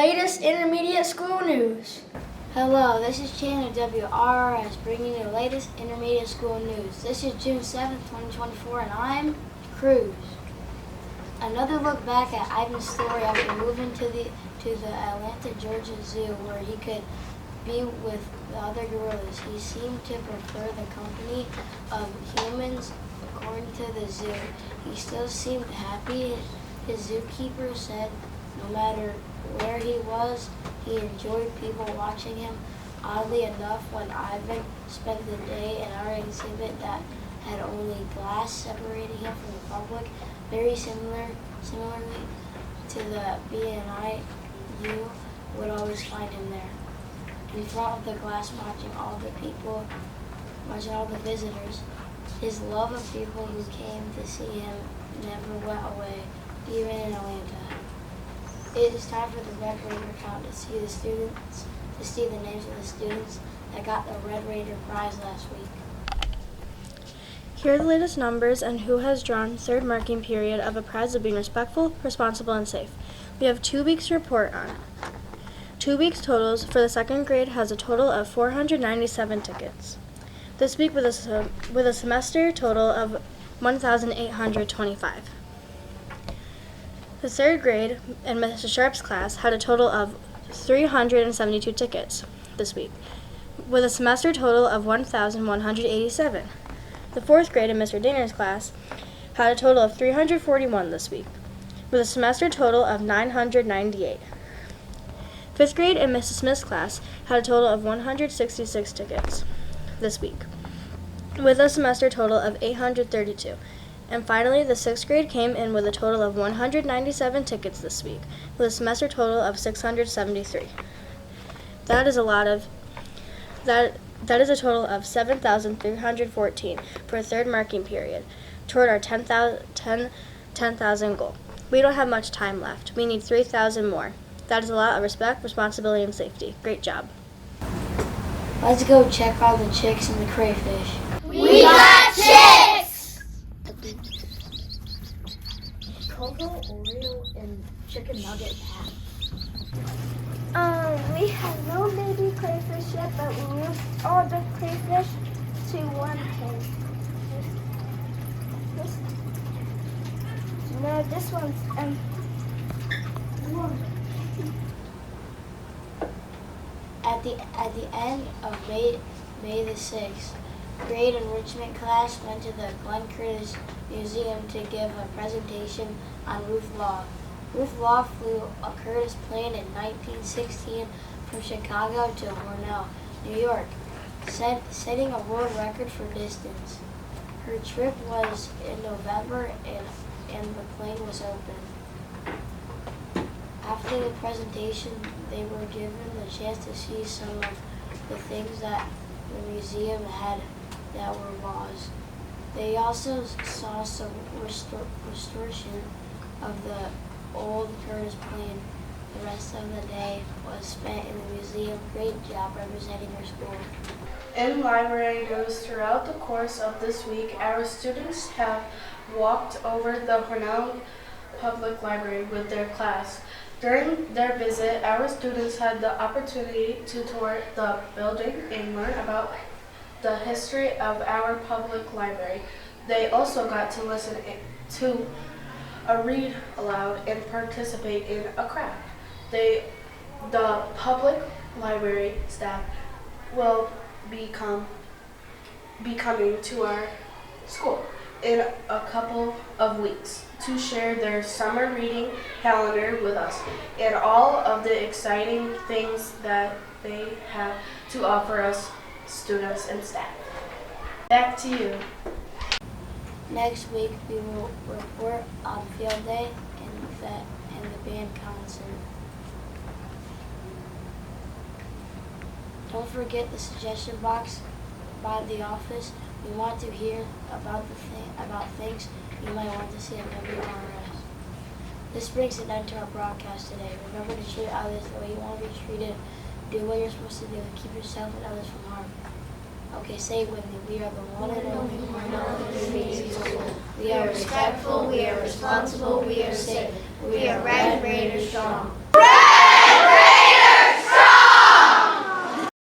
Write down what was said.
latest intermediate school news. Hello, this is Chandler WRRS bringing you the latest intermediate school news. This is June 7th, 2024, and I'm Cruz. Another look back at Ivan's story after moving to the Atlanta, Georgia Zoo where he could be with the other gorillas. He seemed to prefer the company of humans. According to the zoo, he still seemed happy. His zookeeper said no matter where he was, he enjoyed people watching him. Oddly enough, when Ivan spent the day in our exhibit that had only glass separating him from the public, very similarly to the B&I, you would always find him there, in front of the glass, watching all the visitors. His love of people who came to see him never went away, even in Atlanta. It is time for the Red Raider count to see the names of the students that got the Red Raider prize last week. Here are the latest numbers and who has drawn third marking period of a prize of being respectful, responsible, and safe. We have 2 weeks to report on. 2 weeks totals for the second grade has a total of 497 tickets. This week with a semester total of 1,825. The third grade in Mr. Sharp's class had a total of 372 tickets this week, with a semester total of 1,187. The fourth grade in Mr. Daner's class had a total of 341 this week, with a semester total of 998. Fifth grade in Mrs. Smith's class had a total of 166 tickets this week, with a semester total of 832. And finally, the sixth grade came in with a total of 197 tickets this week, with a semester total of 673. That is a total of 7,314 for a third marking period, toward our 10,000 goal. We don't have much time left. We need 3,000 more. That is a lot of respect, responsibility, and safety. Great job. Let's go check on the chicks and the crayfish. We got chicks! Cocoa, Oreo, and chicken nugget pack. We have no baby crayfish yet, but we moved all the crayfish to one pen. This one's At the end of May the 6th, grade enrichment class went to the Glenn Curtis Museum to give a presentation on Ruth Law. Ruth Law flew a Curtis plane in 1916 from Chicago to Hornell, New York, setting a world record for distance. Her trip was in November and the plane was open. After the presentation, they were given the chance to see some of the things that the museum had that were laws. They also saw some restoration of the old Curtis plane. The rest of the day was spent in the museum. Great job representing our school. In library news, throughout the course of this week, our students have walked over the Hornell Public Library with their class. During their visit, our students had the opportunity to tour the building and learn about the history of our public library. They also got to listen to a read aloud and participate in a craft. The public library staff will be coming to our school in a couple of weeks to share their summer reading calendar with us and all of the exciting things that they have to offer us students and staff. Back to you. Next week, we will report on field day and the band concert. Don't forget the suggestion box by the office. We want to hear about things you might want to see at WRRS. This brings an end to our broadcast today. Remember to treat others the way you want to be treated. Do what you're supposed to do and keep yourself and others from harm. Okay, say it with me. We are the one and only Hornell Intermediate School. We are respectful, we are responsible, we are safe. We are Red Raider strong.